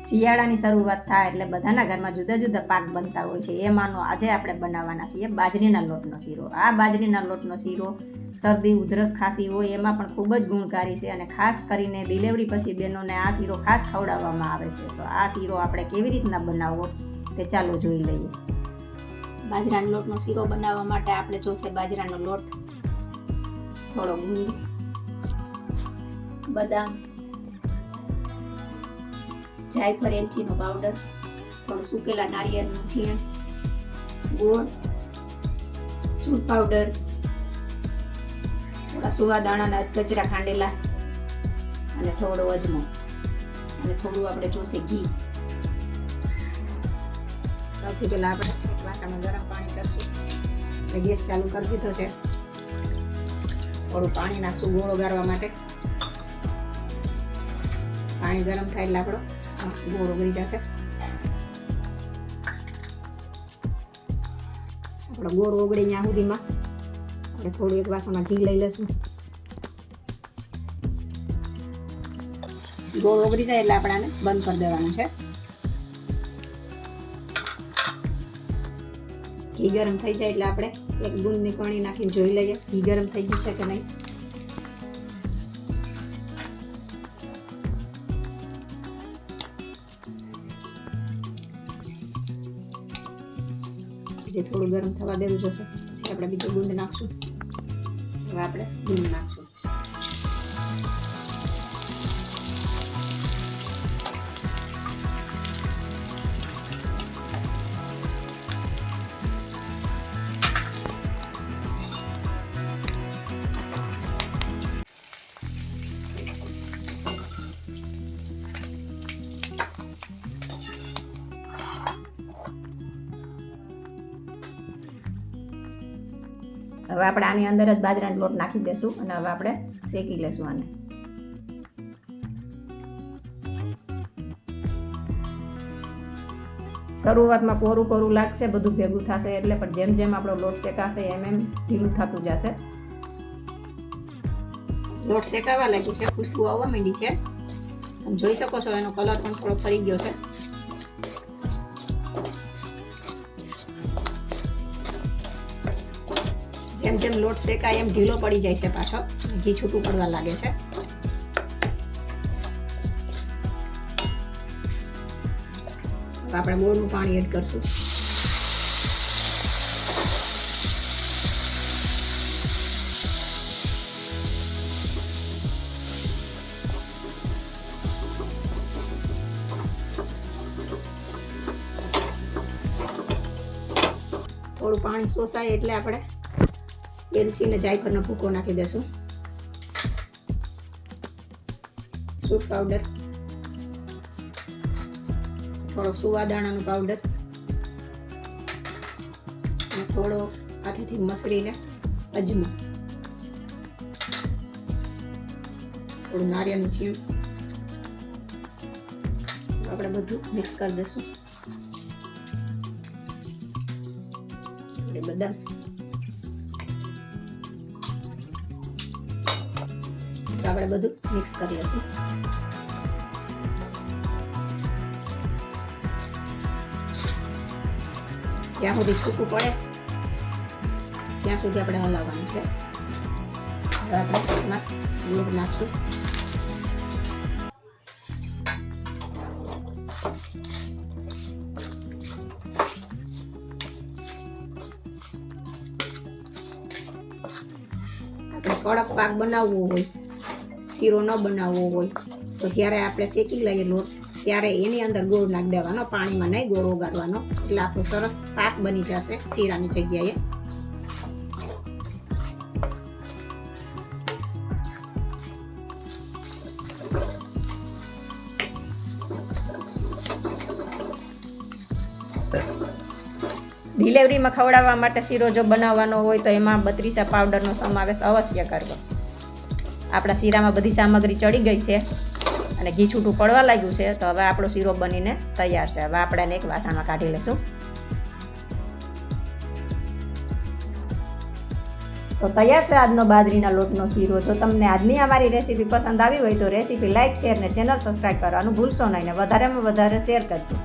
શિયાળાની શરૂઆત થાય એટલે બધાના ઘરમાં જુદા જુદા પાક બનતા હોય છે. એમાંનો આજે આપણે બનાવવાના છીએ બાજરીના લોટનો શીરો. આ બાજરીના લોટનો શીરો શરદી ઉધરસ ખાંસી હોય એમાં પણ ખૂબ જ ગુણકારી છે અને ખાસ કરીને ડિલિવરી પછી બહેનોને આ શીરો ખાસ ખવડાવવામાં આવે છે. તો આ શીરો આપણે કેવી રીતના બનાવવો તે ચાલો જોઈ લઈએ. બાજરાના લોટનો શીરો બનાવવા માટે આપણે જોશે બાજરાનો લોટ, થોડો ગુંદ, બદામ, જાયફળ એલચીનો પાવડર, થોડું સૂકેલા નારિયેળનું છીણ, ગોળ, સૂંઠ પાવડર, થોડા સુવા દાણાના ગજરા ખાંડેલા અને થોડો અજમો અને થોડું આપણે જોશે ઘી. સૌથી પહેલાં આપણે એક વાસણમાં ગરમ પાણી કરશું. એટલે ગેસ ચાલુ કરી દીધો છે. થોડું પાણી નાખશું ગોળ ઓગાળવા માટે. પાણી ગરમ થાય એટલે આપણો ગોળ ઓગળી જશે. આપણો ગોળ ઓગળે ત્યાં સુધીમાં આપણે થોડું એક વાસણમાં ઘી લઈ લઈશું. ગોળ ઓગળી જાય એટલે આપણે આને બંધ કરી દેવાનું છે. ઘી ગરમ થઈ જાય એટલે આપણે એક ગુંદની કણી નાખીને જોઈ લઈએ ઘી ગરમ થઈ ગયું છે કે નહીં. જે થોડું ગરમ થવા દેવું જોશે. પછી આપણે બીજો ગુંદ નાખશું. હવે આપણે ગુંદ નાખશું. હવે આપણે આની અંદર જ બાજરાનો લોટ નાખી દઈશું અને હવે આપણે શેકી લેશું આને. શરૂઆતમાં કોરું કોરું લાગશે, બધું ભેગું થશે એટલે, પણ જેમ જેમ આપણો લોટ શેકાશે એમ એમ ઢીલું થતું જશે. લોટ શેકાવા લાગ્યું છે, ખુશ્બુ આવવા માંડી છે. તમે જોઈ શકો છો એનો કલર પણ થોડો ફરી ગયો છે. જેમ જેમ લોટ શેકાય એમ ઢીલો પડી જાય છે, પાછો ઘી છૂટું પડવા લાગે છે. આપણે ગોળનું પાણી એડ કરશું. થોડું પાણી શોષાય એટલે આપણે એલચી ને જાયફળનો ભૂકો નાખી દેશું. સૂંઠ પાવડર, થોડો સુવા દાણાનો પાવડર અને થોડો હાથેથી મસળીને અજમો, થોડું નારિયેળનું છીણ. આપણે બધું મિક્સ કરી દઈશું. બદામ, આપણે બધું મિક્સ કરી લઈશું. જ્યાં સુધી છૂટું પડે ત્યાં સુધી આપણે હલાવવાનું છે. હવે આપણે એમાં દૂધ નાખશું. આપણે કડક પાક બનાવવો હોય, શીરો ન બનાવવો હોય તો જ્યારે આપણે શેકી લઈએ લોટ ત્યારે એની અંદર ગોળ નાખી દેવાનો, પાણીમાં નહીં ગોળ ઓગાળવાનો. એટલે આપણો સરસ પાક બની જશે શીરાની જગ્યાએ. ડિલિવરીમાં ખવડાવવા માટે શીરો જો બનાવવાનો હોય તો એમાં 32 પાવડરનો સમાવેશ અવશ્ય કરવો. આપણા શીરામાં બધી સામગ્રી ચડી ગઈ છે અને ઘી છૂટું પડવા લાગ્યું છે. તો હવે આપણો શીરો બનીને તૈયાર છે. હવે આપણે એક વાસણમાં કાઢી લઈશું. તો તો તૈયાર છે આજનો બાજરીના લોટનો શીરો. જો તમને આજની અમારી રેસીપી પસંદ આવી હોય તો રેસીપી લાઇક, શેર ને ચેનલ સબસ્ક્રાઈબ કરવાનું ભૂલશો નહીં ને વધારેમાં વધારે શેર કરજો.